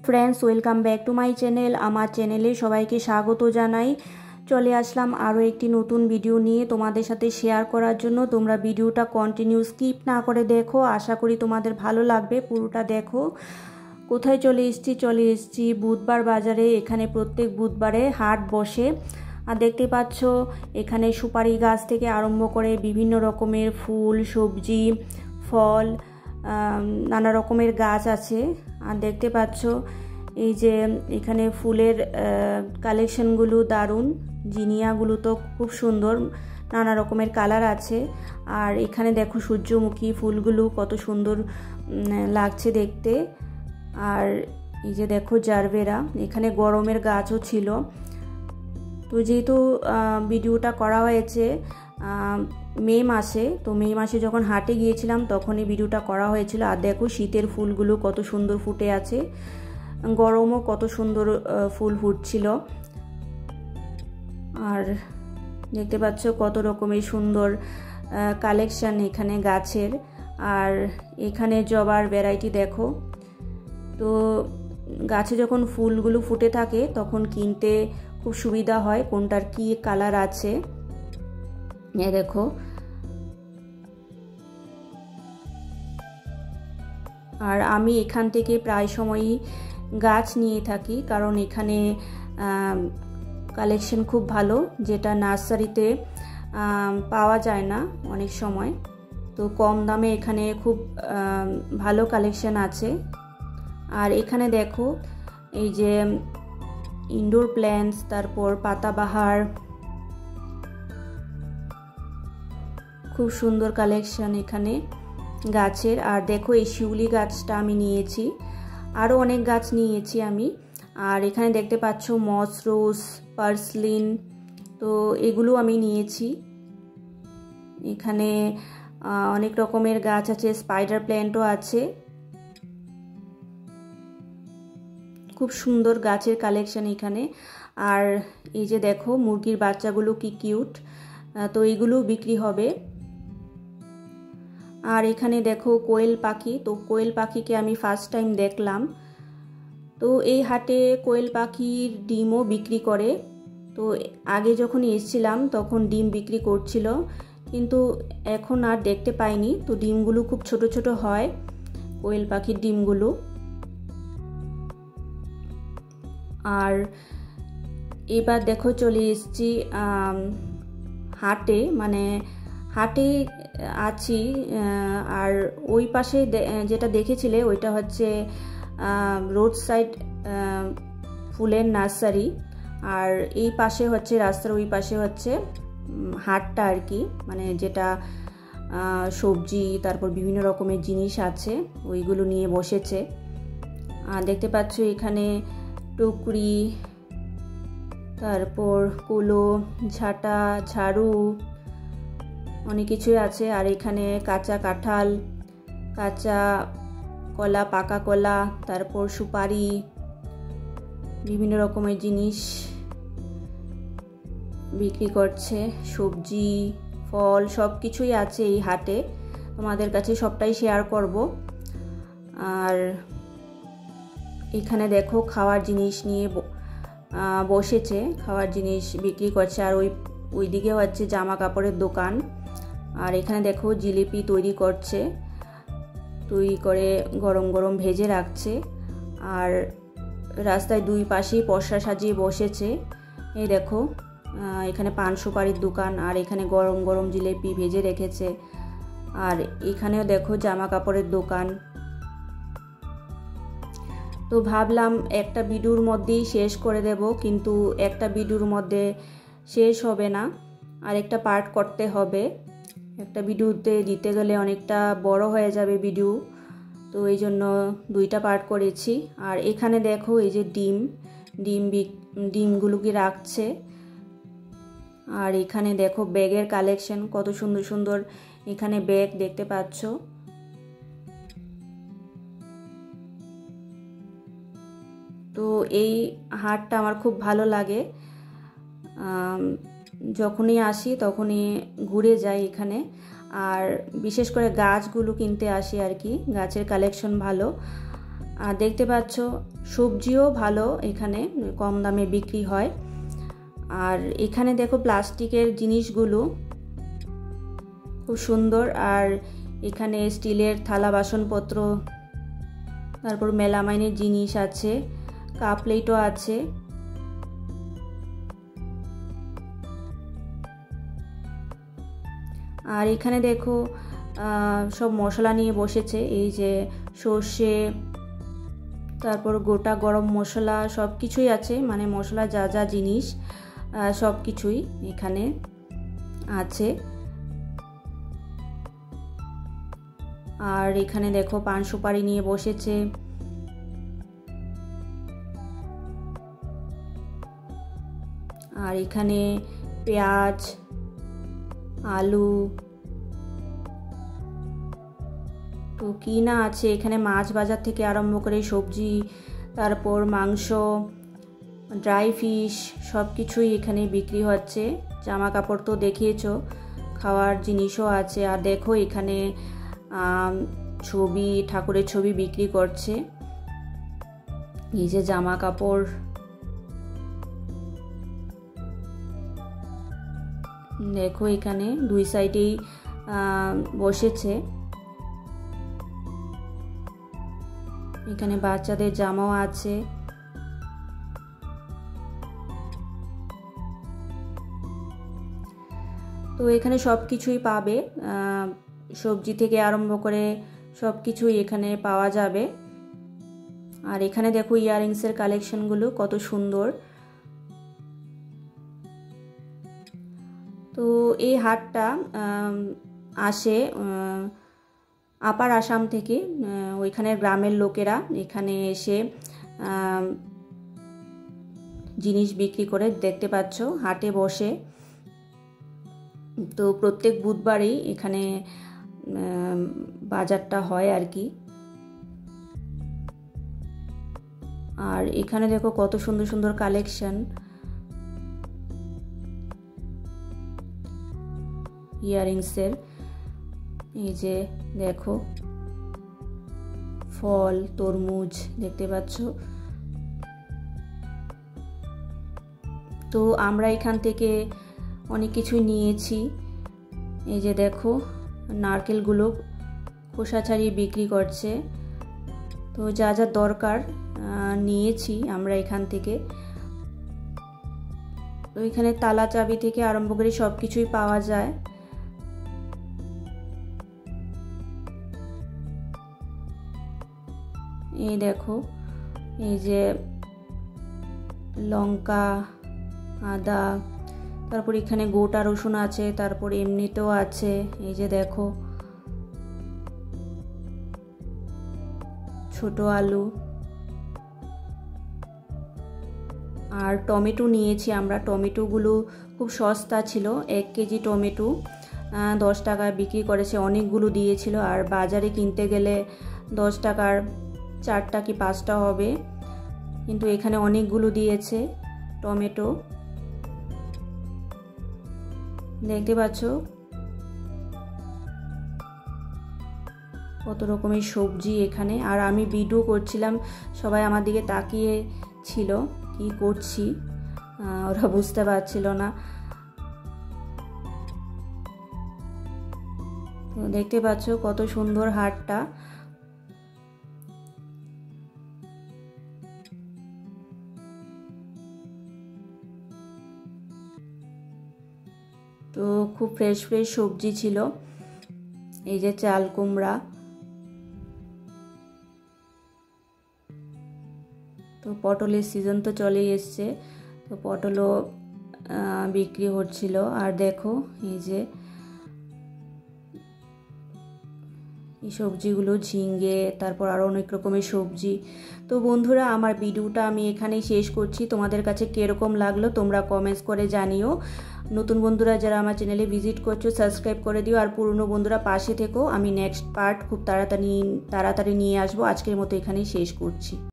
Friends welcome back to my channel आमार चैनेले सबाइके स्वागत जानाई। चले आसलाम आरो एकटी नतून भिडियो निये तोमादेर साथे शेयर करार जोन्नो। तोमरा भिडियोटा कन्टिन्यू स्किप ना करे देखो, आशा करी तोमादेर भालो लागबे। पुरोटा देखो। कोथाय चले एसेछि बुधबार बाजारे। एखाने प्रत्येक बुधबारे हाट बसे। আর দেখতে পাচ্ছ এখানে সুপারি গাছ থেকে আরম্ভ করে বিভিন্ন রকমের ফুল, সবজি, ফল, নানা রকমের গাছ আছে। আর দেখতে পাচ্ছ এই যে এখানে ফুলের কালেকশনগুলো দারুণ, জিনিয়াগুলো তো খুব সুন্দর, নানা রকমের কালার আছে। আর এখানে দেখো সূর্যমুখী ফুলগুলো কত সুন্দর লাগছে দেখতে। আর এই যে দেখো জারবেরা, এখানে গরমের গাছও ছিল। তো যেহেতু ভিডিওটা করা হয়েছে মে মাসে, তো মে মাসে যখন হাটে গিয়েছিলাম তখন এই ভিডিওটা করা হয়েছিল। আর দেখো শীতের ফুলগুলো কত সুন্দর ফুটে আছে, গরমও কত সুন্দর ফুল ফুটছিল। আর দেখতে পাচ্ছ কত রকমের সুন্দর কালেকশন এখানে গাছের। আর এখানে জবার ভ্যারাইটি দেখো। তো গাছে যখন ফুলগুলো ফুটে থাকে তখন কিনতে খুব সুবিধা হয় কোনটার কি কালার আছে। দেখো আর আমি এখান থেকে প্রায় সময়ই গাছ নিয়ে থাকি, কারণ এখানে কালেকশন খুব ভালো, যেটা নার্সারিতে পাওয়া যায় না অনেক সময়। তো কম দামে এখানে খুব ভালো কালেকশন আছে। আর এখানে দেখো এই যে ইনডোর প্ল্যান্টস, তারপর পাতাবাহার, খুব সুন্দর কালেকশন এখানে গাছের। আর দেখো এই শিউলি গাছটা আমি নিয়েছি, আরও অনেক গাছ নিয়েছি আমি। আর এখানে দেখতে পাচ্ছ মস রোজ, পার্সলিন, তো এগুলো আমি নিয়েছি। এখানে অনেক রকমের গাছ আছে, স্পাইডার প্ল্যান্টও আছে। খুব সুন্দর গাছের কালেকশন এখানে। আর এই যে দেখো মুরগির বাচ্চাগুলো কি কিউট, তো এইগুলো বিক্রি হবে। আর এখানে দেখো কোয়েল পাখি, তো কোয়েল পাখিকে আমি ফার্স্ট টাইম দেখলাম। তো এই হাটে কোয়েল পাখির ডিমও বিক্রি করে। তো আগে যখন এসেছিলাম তখন ডিম বিক্রি করছিল, কিন্তু এখন আর দেখতে পাইনি। তো ডিমগুলো খুব ছোট ছোট হয় কোয়েল পাখির ডিমগুলো। আর এবার দেখো চলে এসেছি হাটে, মানে হাটে আছি। আর ওই পাশে যেটা দেখেছিলে ওইটা হচ্ছে রোড সাইড ফুলের নার্সারি। আর এই পাশে হচ্ছে রাস্তার ওই পাশে হচ্ছে হাটটা আর কি, মানে যেটা সবজি তারপর বিভিন্ন রকমের জিনিস আছে ওইগুলো নিয়ে বসেছে। আর দেখতে পাচ্ছ এখানে টুকরি, তারপর কুলো, ঝাঁটা, ঝাড়ু, অনেক কিছুই আছে। আর এখানে কাঁচা কাঁঠাল, কাঁচা কলা, পাকা কলা, তারপর সুপারি, বিভিন্ন রকমের জিনিস বিক্রি করছে, সবজি, ফল, সব কিছুই আছে এই হাটে। তোমাদের কাছে সবটাই শেয়ার করব। আর এখানে দেখো খাওয়ার জিনিস নিয়ে বসেছে, খাওয়ার জিনিস বিক্রি করছে। আর ওই দিকে হচ্ছে জামা কাপড়ের দোকান। আর এখানে দেখো জিলিপি তৈরি করছে, তৈরি করে গরম গরম ভেজে রাখছে। আর রাস্তায় দুই পাশেই পসরা সাজিয়ে বসেছে। এই দেখো এখানে পান সুপারির দোকান, আর এখানে গরম গরম জিলিপি ভেজে রেখেছে। আর এখানেও দেখো জামা কাপড়ের দোকান। তো ভাবলাম একটা ভিডিওর মধ্যেই শেষ করে দেব, কিন্তু একটা ভিডিওর মধ্যে শেষ হবে না, আর একটা পার্ট করতে হবে। একটা ভিডিওতে দিতে গেলে অনেকটা বড় হয়ে যাবে ভিডিও, তো এই জন্য দুইটা পার্ট করেছি। আর এখানে দেখো এই যে ডিমগুলোকে রাখছে। আর এখানে দেখো ব্যাগের কালেকশন, কত সুন্দর সুন্দর এখানে ব্যাগ দেখতে পাচ্ছ। তো এই হাটটা আমার খুব ভালো লাগে, যখনই আসি তখনই ঘুরে যাই এখানে। আর বিশেষ করে গাছগুলো কিনতে আসি আর কি, গাছের কালেকশন ভালো। আর দেখতে পাচ্ছ সবজিও ভালো, এখানে কম দামে বিক্রি হয়। আর এখানে দেখো প্লাস্টিকের জিনিসগুলো খুব সুন্দর। আর এখানে স্টিলের থালা বাসনপত্র, তারপর মেলামাইনের জিনিস আছে, কাপ প্লেটও আছে। আর এখানে দেখো সব মশলা নিয়ে বসেছে, এই যে সর্ষে, তারপর গোটা গরম মশলা, সব কিছুই আছে, মানে মশলা যা যা জিনিস সব কিছুই এখানে আছে। আর এখানে দেখো পান সুপারি নিয়ে বসেছে। আর এখানে পেঁয়াজ, আলু, তো কি না আছে এখানে, মাছ বাজার থেকে আরম্ভ করে সবজি, তারপর মাংস, ড্রাই ফিশ, সব কিছুই এখানে বিক্রি হচ্ছে। জামা কাপড় তো দেখিয়েছো, খাওয়ার জিনিসও আছে। আর দেখো এখানে ছবি, ঠাকুরের ছবি বিক্রি করছে। এই যে জামা কাপড়, দেখো এখানে দুই সাইডেই বসেছে। এখানে বাচ্চাদের জামাও আছে। তো এখানে সব কিছুই পাবে, সবজি থেকে আরম্ভ করে সব কিছুই এখানে পাওয়া যাবে। আর এখানে দেখো ইয়াররিংসের কালেকশনগুলো কত সুন্দর। তো এই হাটটা আসে আপার আসাম থেকে, ওইখানের গ্রামের লোকেরা এখানে এসে জিনিস বিক্রি করে। দেখতে পাচ্ছ হাটে বসে, তো প্রত্যেক বুধবারই এখানে বাজারটা হয় আর কি। আর এখানে দেখো কত সুন্দর সুন্দর কালেকশন, ইয়াররিংসের। এই যে দেখো ফল, তরমুজ দেখতে পাচ্ছ। তো আমরা এখান থেকে অনেক কিছু নিয়েছি। এই যে দেখো নারকেলগুলো খোসা ছাড়িয়ে বিক্রি করছে। তো যা যা দরকার নিয়েছি আমরা এখান থেকে। তো এখানে তালা চাবি থেকে আরম্ভ করে সব কিছুই পাওয়া যায়। এই দেখো, এই যে লঙ্কা, আদা, তারপর এখানে গোটা রসুন আছে, তারপর এমনিতেও আছে। এই যে দেখো ছোট আলু। আর টমেটো নিয়েছি আমরা, টমেটোগুলো খুব সস্তা ছিল। 1 কেজি টমেটো 10 টাকায় বিক্রি করেছে, অনেকগুলো দিয়েছিল। আর বাজারে কিনতে গেলে 10 টাকার 4টা কি 5টা হবে, কিন্তু এখানে অনেকগুলো দিয়েছে টমেটো। দেখতে পাচ্ছ কত রকমের সবজি এখানে। আর আমি ভিডিও করছিলাম, সবাই আমার দিকে তাকিয়ে ছিল কি করছি, ওরা বুঝতে পারছিল না। দেখতে পাচ্ছ কত সুন্দর হাটটা। তো খুব ফ্রেশ ফ্রেশ সবজি ছিল। এই যে চাল কুমড়া, তো পটলের সিজন তো চলেই এসছে, তো পটলও বিক্রি হচ্ছিল। আর দেখো এই যে এই সবজিগুলো, ঝিঙ্গে, তারপর আরও অনেক রকমের সবজি। তো বন্ধুরা, আমার ভিডিওটা আমি এখানেই শেষ করছি। তোমাদের কাছে কীরকম লাগলো তোমরা কমেন্টস করে জানিও। নতুন বন্ধুরা যারা আমার চ্যানেলে ভিজিট করছো সাবস্ক্রাইব করে দিও। আর পুরনো বন্ধুরা পাশে থেকো, আমি নেক্সট পার্ট খুব তাড়াতাড়ি নিয়ে আসবো। আজকের মতো এখানেই শেষ করছি।